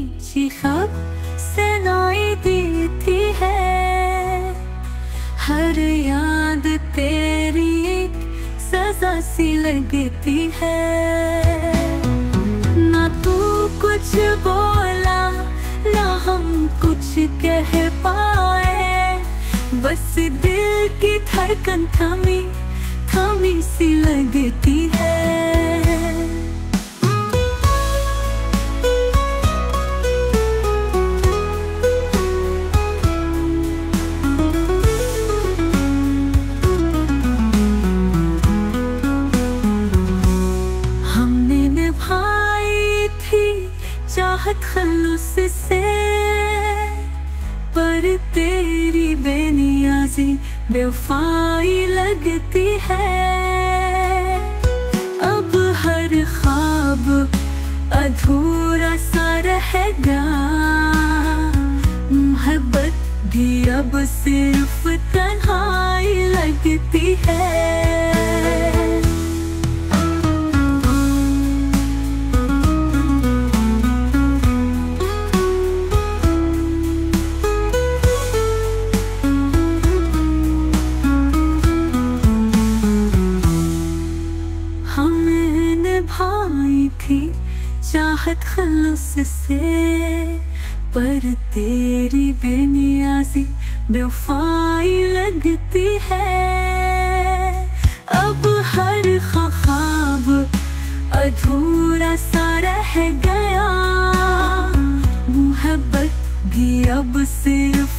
सी ख्वाब सुनाई देती है। हर याद तेरी एक सजा सी लगती है। ना तू कुछ बोला ना हम कुछ कह पाए, बस दिल की धड़कन थमी थमी सी लगती है। हमने निभाई थी चाहत खलूस से, पर तेरी बेनियाज़ी बेवफाई लगती है। अब हर ख्वाब अधूरा सा रह गया, मोहब्बत भी अब सिर्फ तन्हाई लगती है। हमने निभाई थी चाहत खलूस से, पर तेरी बेनियाज़ी बेवफाई लगती है। अब हर ख्वाब अधूरा सा रह गया, मोहब्बत भी अब सिर्फ